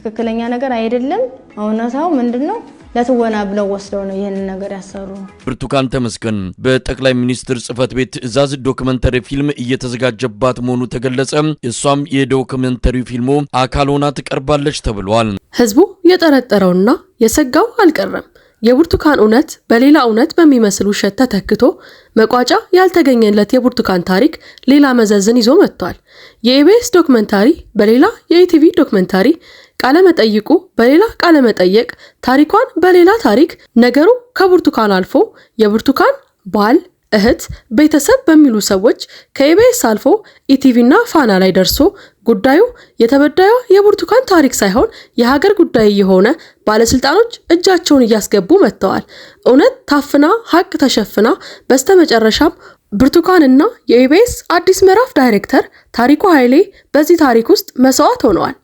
ትክክለኛ ነገር አይደለም እውነታው ምንድነው ለትወና ብለው ወስደው ነው ይሄን ነገር ያሰሩ ብርቱካን ተመስገን በጠቅላይ ሚኒስትር ጽፈት ቤት ትዕዛዝ ዶክመንተሪ ፊልም እየተዘጋጀባት መሆኑ ተገለጸ እሷም የዶክመንተሪ ፊልሙ አካል ሆና ትቀርባለች ተብሏል ህዝቡ የጠረጠረውና የሰጋው አልቀረም የብርቱካን እውነት በሌላ እውነት በሚመስል ውሸት ተተክቶ መቋጫ ያልተገኘለት የብርቱካን ታሪክ ሌላ መዘዝን ይዞ መጥቷል የኢቢኤስ ዶክመንታሪ በሌላ የኢቲቪ ዶክመንታሪ ቃለ መጠይቁ በሌላ ቃለ መጠይቅ ታሪኳን በሌላ ታሪክ ነገሩ ከብርቱካን አልፎ የብርቱካን ባል እህት ቤተሰብ በሚሉ ሰዎች ከኢቢኤስ አልፎ ኢቲቪና ፋና ላይ ደርሶ ጉዳዩ የተበዳዩ የብርቱካን ታሪክ ሳይሆን የሀገር ጉዳይ የሆነ ባለስልጣኖች እጃቸውን እያስገቡ መጥተዋል እውነት ታፍና ሀቅ ተሸፍና በስተመጨረሻም ብርቱካንና የኢቢኤስ አዲስ ምዕራፍ ዳይሬክተር ታሪኩ ኃይሌ በዚህ ታሪክ ውስጥ መስዋዕት ሆነዋል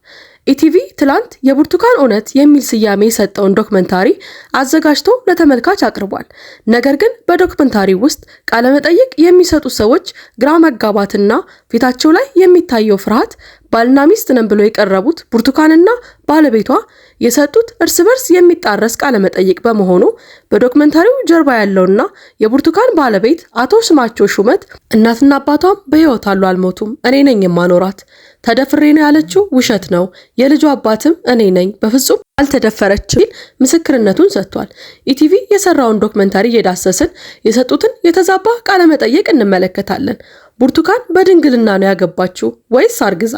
ኢቲቪ ትላንት የብርቱካን እውነት የሚል ስያሜ የሰጠውን ዶክመንታሪ አዘጋጅቶ ለተመልካች አቅርቧል ነገር ግን በዶክመንታሪ ውስጥ ቃለ መጠይቅ የሚሰጡ ሰዎች ግራ መጋባትና ፊታቸው ላይ የሚታየው ፍርሃት ባልና ሚስት ነን ብለው የቀረቡት ብርቱካንና ባለቤቷ የሰጡት እርስ በርስ የሚጣረስ ቃለ መጠይቅ በመሆኑ በዶክመንታሪው ጀርባ ያለውና የብርቱካን ባለቤት አቶ ስማቸው ሹመት እናትና አባቷም በህይወት አሉ አልሞቱም እኔ ነኝ የማኖራት ተደፍሬ ነው ያለችው ውሸት ነው የልጁ አባትም እኔ ነኝ በፍጹም አልተደፈረችም ምስክርነቱን ሰጥቷል ኢቲቪ የሰራውን ዶክመንታሪ እየዳሰስን የሰጡትን የተዛባ ቃለ መጠይቅ እንመለከታለን ብርቱካን በድንግልና ነው ያገባችው ወይስ አርግዛ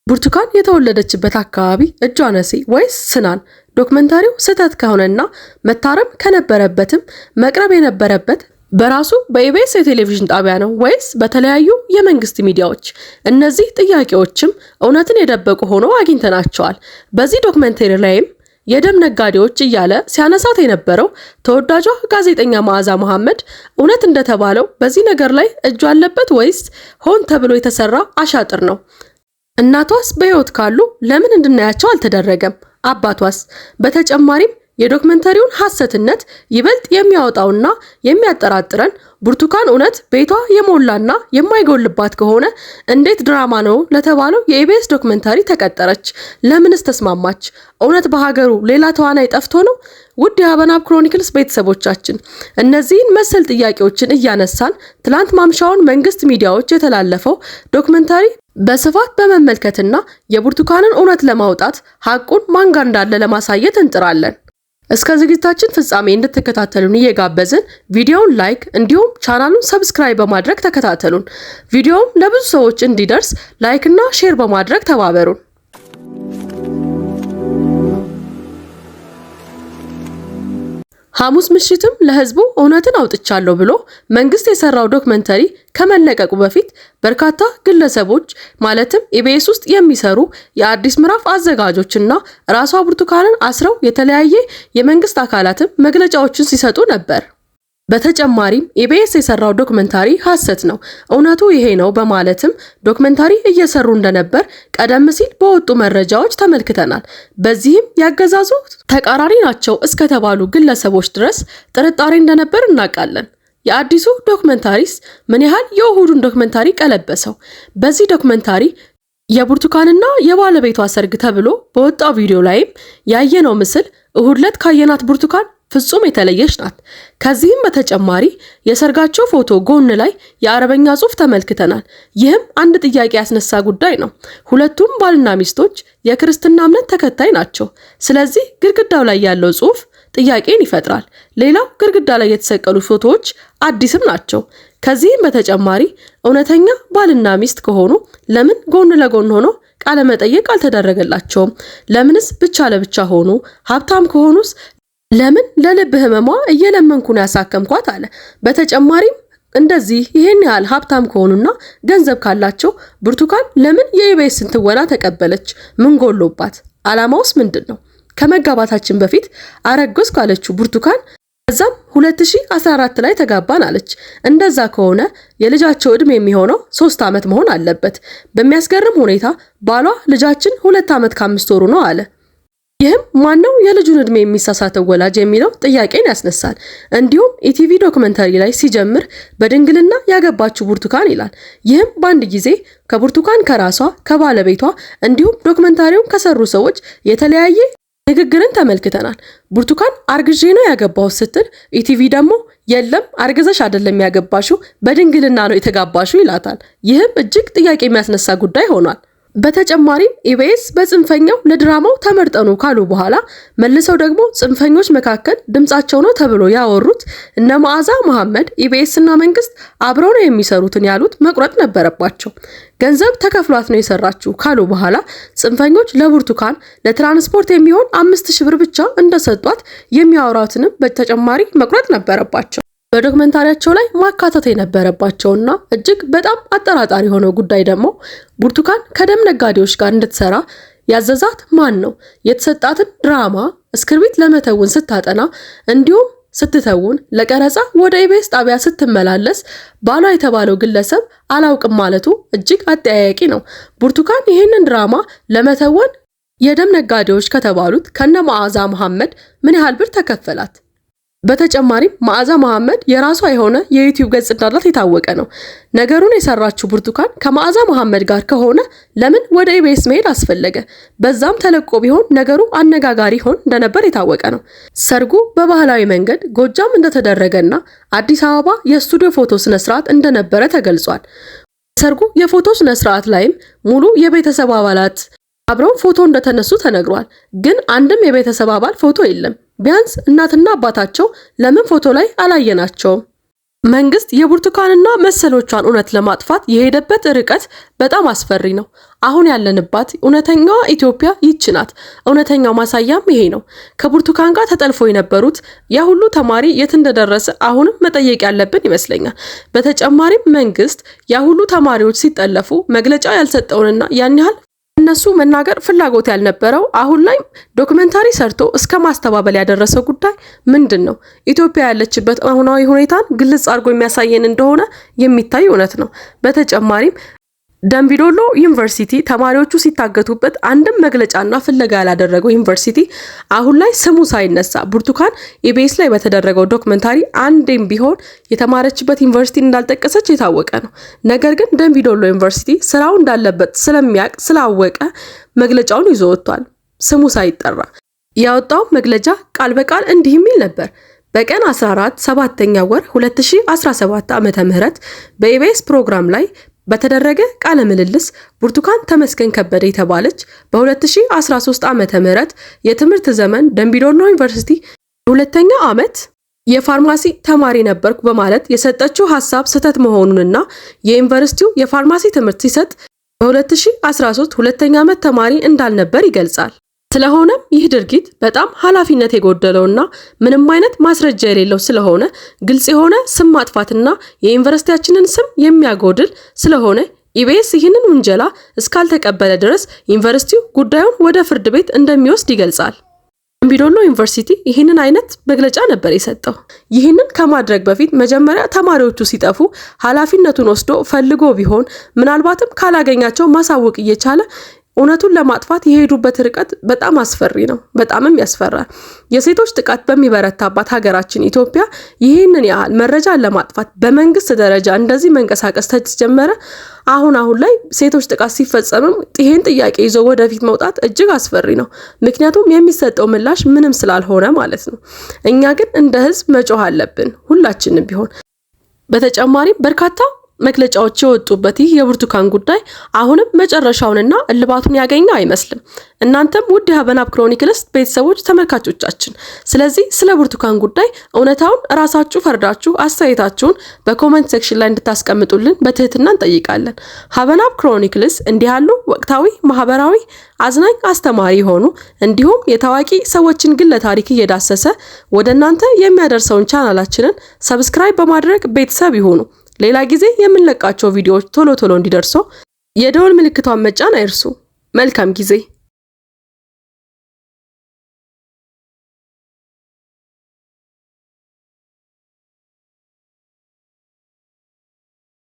ብርቱካን የተወለደችበት አካባቢ እጇነሲ ወይስ ስናን ዶክመንታሪው ስህተት ከሆነና መታረም ከነበረበትም መቅረብ የነበረበት በራሱ በኢቢኤስ የቴሌቪዥን ጣቢያ ነው ወይስ በተለያዩ የመንግስት ሚዲያዎች እነዚህ ጥያቄዎችም እውነትን የደበቁ ሆነው አግኝተናቸዋል በዚህ ዶክመንታሪ ላይም የደም ነጋዴዎች እያለ ሲያነሳት የነበረው ተወዳጇ ጋዜጠኛ መዓዛ መሐመድ እውነት እንደተባለው በዚህ ነገር ላይ እጁ አለበት ወይስ ሆን ተብሎ የተሰራ አሻጥር ነው እናቷስ በህይወት ካሉ ለምን እንድናያቸው አልተደረገም አባቷስ በተጨማሪም የዶክመንታሪውን ሐሰትነት ይበልጥ የሚያወጣውና የሚያጠራጥረን ብርቱካን እውነት ቤቷ የሞላና የማይጎልባት ከሆነ እንዴት ድራማ ነው ለተባለው የኢቢኤስ ዶክመንታሪ ተቀጠረች ለምንስ ተስማማች እውነት በሀገሩ ሌላ ተዋናይ ጠፍቶ ነው ውድ የሀበናብ ክሮኒክልስ ቤተሰቦቻችን እነዚህን መሰል ጥያቄዎችን እያነሳን ትላንት ማምሻውን መንግስት ሚዲያዎች የተላለፈው ዶክመንታሪ በስፋት በመመልከትና የብርቱካንን እውነት ለማውጣት ሐቁን ማን ጋር እንዳለ ለማሳየት እንጥራለን እስከ ዝግጅታችን ፍጻሜ እንድትከታተሉን እየጋበዝን ቪዲዮውን ላይክ እንዲሁም ቻናሉን ሰብስክራይብ በማድረግ ተከታተሉን ቪዲዮውን ለብዙ ሰዎች እንዲደርስ ላይክ እና ሼር በማድረግ ተባበሩን ሐሙስ ምሽትም ለህዝቡ እውነትን አውጥቻለሁ ብሎ መንግስት የሰራው ዶክመንታሪ ከመለቀቁ በፊት በርካታ ግለሰቦች ማለትም ኢቢኤስ ውስጥ የሚሰሩ የአዲስ ምዕራፍ አዘጋጆችና ራሷ ብርቱካንን አስረው የተለያየ የመንግስት አካላትም መግለጫዎችን ሲሰጡ ነበር በተጨማሪም ኢቢኤስ የሰራው ዶክመንታሪ ሐሰት ነው እውነቱ ይሄ ነው በማለትም ዶክመንታሪ እየሰሩ እንደነበር ቀደም ሲል በወጡ መረጃዎች ተመልክተናል በዚህም ያገዛዙ ተቃራኒ ናቸው እስከተባሉ ግለሰቦች ድረስ ጥርጣሬ እንደነበር እናውቃለን የአዲሱ ዶክመንታሪስ ምን ያህል የእሁዱን ዶክመንታሪ ቀለበሰው በዚህ ዶክመንታሪ የብርቱካንና የባለቤቷ ሰርግ ተብሎ በወጣው ቪዲዮ ላይም ያየነው ምስል እሁድ ዕለት ካየናት ብርቱካን ፍጹም የተለየች ናት ከዚህም በተጨማሪ የሰርጋቸው ፎቶ ጎን ላይ የአረበኛ ጽሑፍ ተመልክተናል ይህም አንድ ጥያቄ ያስነሳ ጉዳይ ነው ሁለቱም ባልና ሚስቶች የክርስትና እምነት ተከታይ ናቸው ስለዚህ ግድግዳው ላይ ያለው ጽሑፍ ጥያቄን ይፈጥራል ሌላው ግድግዳ ላይ የተሰቀሉ ፎቶዎች አዲስም ናቸው ከዚህም በተጨማሪ እውነተኛ ባልና ሚስት ከሆኑ ለምን ጎን ለጎን ሆኖ ቃለ መጠይቅ አልተደረገላቸውም ለምንስ ብቻ ለብቻ ሆኑ ሀብታም ከሆኑስ ለምን ለልብ ህመሟ እየለመንኩ ነው ያሳከምኳት አለ በተጨማሪም እንደዚህ ይሄን ያህል ሀብታም ከሆኑና ገንዘብ ካላቸው ብርቱካን ለምን የኢቢኤስን ትወና ተቀበለች ምን ጎሎባት አላማውስ ምንድነው ከመጋባታችን በፊት አረጋግስ ካለችው ብርቱካን ከዛም 2014 ላይ ተጋባን አለች እንደዛ ከሆነ የልጃቸው እድሜ የሚሆነው 3 አመት መሆን አለበት በሚያስገርም ሁኔታ ባሏ ልጃችን 2 አመት ከ5 ወሩ ነው አለ ይህም ማነው የልጁን እድሜ የሚሳሳተው ወላጅ የሚለው ጥያቄን ያስነሳል። እንዲሁም ኢቲቪ ዶክመንተሪ ላይ ሲጀምር በድንግልና ያገባችው ብርቱካን ይላል። ይህም በአንድ ጊዜ ከብርቱካን ከራሷ ከባለቤቷ እንዲሁም ዶክመንታሪውን ከሰሩ ሰዎች የተለያየ ንግግርን ተመልክተናል። ብርቱካን አርግዤ ነው ያገባው ስትል ኢቲቪ ደግሞ የለም አርግዘሽ አይደለም ያገባሽው በድንግልና ነው የተጋባሽው ይላታል። ይህም እጅግ ጥያቄ የሚያስነሳ ጉዳይ ሆኗል። በተጨማሪም ኢቢኤስ በጽንፈኛው ለድራማው ተመርጠኑ ካሉ በኋላ መልሰው ደግሞ ጽንፈኞች መካከል ድምጻቸው ነው ተብሎ ያወሩት እነ መዓዛ መሐመድ ኢቢኤስ እና መንግስት አብረው ነው የሚሰሩትን ያሉት መቁረጥ ነበረባቸው። ገንዘብ ተከፍሏት ነው የሰራችው ካሉ በኋላ ጽንፈኞች ለብርቱካን ለትራንስፖርት የሚሆን 5000 ብር ብቻ እንደሰጧት የሚያወራቱንም በተጨማሪ መቁረጥ ነበረባቸው። በዶክመንታሪያቸው ላይ ማካተት የነበረባቸውና እጅግ በጣም አጠራጣሪ የሆነው ጉዳይ ደግሞ ብርቱካን ከደም ነጋዴዎች ጋር እንድትሰራ ያዘዛት ማን ነው? የተሰጣትን ድራማ እስክሪፕት ለመተውን ስታጠና እንዲሁም ስትተውን ለቀረጻ ወደ ኢቢኤስ ጣቢያ ስትመላለስ ባሏ የተባለው ግለሰብ አላውቅም ማለቱ እጅግ አጠያያቂ ነው። ብርቱካን ይህንን ድራማ ለመተወን የደም ነጋዴዎች ከተባሉት ከነ መዓዛ መሐመድ ምን ያህል ብር ተከፈላት? በተጨማሪም መዓዛ መሐመድ የራሷ የሆነ የዩቲዩብ ገጽ እንዳላት የታወቀ ነው። ነገሩን የሰራችው ብርቱካን ከመዓዛ መሐመድ ጋር ከሆነ ለምን ወደ ኢቢኤስ መሄድ አስፈለገ? በዛም ተለቆ ቢሆን ነገሩ አነጋጋሪ ሆን እንደነበር የታወቀ ነው። ሰርጉ በባህላዊ መንገድ ጎጃም እንደተደረገና አዲስ አበባ የስቱዲዮ ፎቶ ስነስርዓት እንደነበረ ተገልጿል። ሰርጉ የፎቶ ስነስርዓት ላይም ሙሉ የቤተሰብ አባላት አብረው ፎቶ እንደተነሱ ተነግሯል። ግን አንድም የቤተሰብ አባል ፎቶ የለም። ቢያንስ እናትና አባታቸው ለምን ፎቶ ላይ አላየናቸውም? መንግስት የብርቱካንና መሰሎቿን እውነት ለማጥፋት የሄደበት ርቀት በጣም አስፈሪ ነው። አሁን ያለንባት እውነተኛዋ ኢትዮጵያ ይህች ናት። እውነተኛው ማሳያም ይሄ ነው። ከብርቱካን ጋር ተጠልፎ የነበሩት ያ ሁሉ ተማሪ የት እንደደረሰ አሁንም መጠየቅ ያለብን ይመስለኛል። በተጨማሪም መንግስት ያ ሁሉ ተማሪዎች ሲጠለፉ መግለጫ ያልሰጠውንና ያን ያህል እነሱ መናገር ፍላጎት ያልነበረው አሁን ላይ ዶክመንታሪ ሰርቶ እስከ ማስተባበል ያደረሰው ጉዳይ ምንድነው? ኢትዮጵያ ያለችበት አሁናዊ ሁኔታን ግልጽ አድርጎ የሚያሳየን እንደሆነ የሚታይ እውነት ነው። በተጨማሪም ደምቢዶሎ ዩኒቨርሲቲ ተማሪዎቹ ሲታገቱበት አንድም መግለጫና ፍለጋ ያላደረገው ዩኒቨርሲቲ አሁን ላይ ስሙ ሳይነሳ ብርቱካን ኢቢኤስ ላይ በተደረገው ዶክመንታሪ አንዴም ቢሆን የተማረችበት ዩኒቨርሲቲ እንዳልጠቀሰች የታወቀ ነው። ነገር ግን ደምቢዶሎ ዩኒቨርሲቲ ስራው እንዳለበት ስለሚያውቅ ስላወቀ መግለጫውን ይዞ ወጥቷል። ስሙ ሳይጠራ ያወጣው መግለጫ ቃል በቃል እንዲህ የሚል ነበር። በቀን 14 7ኛ ወር 2017 ዓ.ም በኢቢኤስ ፕሮግራም ላይ በተደረገ ቃለ ምልልስ ብርቱካን ተመስገን ከበደ የተባለች በ2013 ዓመተ ምህረት የትምህርት ዘመን ደምቢዶሎ ዩኒቨርሲቲ ሁለተኛ ዓመት የፋርማሲ ተማሪ ነበርኩ በማለት የሰጠችው ሐሳብ ስህተት መሆኑንና የዩኒቨርሲቲው የፋርማሲ ትምህርት ሲሰጥ በ2013 ሁለተኛ ዓመት ተማሪ እንዳልነበር ይገልጻል። ስለሆነም ይህ ድርጊት በጣም ኃላፊነት የጎደለውና ምንም አይነት ማስረጃ የሌለው ስለሆነ ግልጽ የሆነ ስም ማጥፋትና የዩኒቨርሲቲያችንን ስም የሚያጎድል ስለሆነ ኢቢኤስ ይህንን ውንጀላ እስካልተቀበለ ድረስ ዩኒቨርሲቲው ጉዳዩን ወደ ፍርድ ቤት እንደሚወስድ ይገልጻል። ደምቢዶሎ ዩኒቨርሲቲ ይህንን አይነት መግለጫ ነበር የሰጠው። ይህንን ከማድረግ በፊት መጀመሪያ ተማሪዎቹ ሲጠፉ ኃላፊነቱን ወስዶ ፈልጎ ቢሆን ምናልባትም ካላገኛቸው ማሳወቅ እየቻለ እውነቱን ለማጥፋት የሄዱበት ርቀት በጣም አስፈሪ ነው። በጣምም ያስፈራል። የሴቶች ጥቃት በሚበረታባት ሀገራችን ኢትዮጵያ ይህንን ያህል መረጃን ለማጥፋት በመንግስት ደረጃ እንደዚህ መንቀሳቀስ ተጀመረ። አሁን ላይ ሴቶች ጥቃት ሲፈጸምም ይሄን ጥያቄ ይዞ ወደፊት መውጣት እጅግ አስፈሪ ነው። ምክንያቱም የሚሰጠው ምላሽ ምንም ስላልሆነ ማለት ነው። እኛ ግን እንደ ህዝብ መጮህ አለብን ሁላችንም ቢሆን። በተጨማሪም በርካታ መግለጫዎች የወጡበት ይህ የብርቱካን ጉዳይ አሁንም መጨረሻውንና እልባቱን ያገኘ አይመስልም። እናንተም ውድ የሀበናብ ክሮኒክልስ ቤተሰቦች ተመልካቾቻችን፣ ስለዚህ ስለ ብርቱካን ጉዳይ እውነታውን ራሳችሁ ፈርዳችሁ አስተያየታችሁን በኮሜንት ሴክሽን ላይ እንድታስቀምጡልን በትህትና እንጠይቃለን። ሀበናብ ክሮኒክልስ እንዲህ ያሉ ወቅታዊ፣ ማህበራዊ፣ አዝናኝ፣ አስተማሪ የሆኑ እንዲሁም የታዋቂ ሰዎችን ግለ ታሪክ እየዳሰሰ ወደ እናንተ የሚያደርሰውን ቻናላችንን ሰብስክራይብ በማድረግ ቤተሰብ ይሁኑ። ሌላ ጊዜ የምንለቃቸው ቪዲዮዎች ቶሎ እንዲደርሱ የደወል ምልክቷን መጫን አይርሱ። መልካም ጊዜ።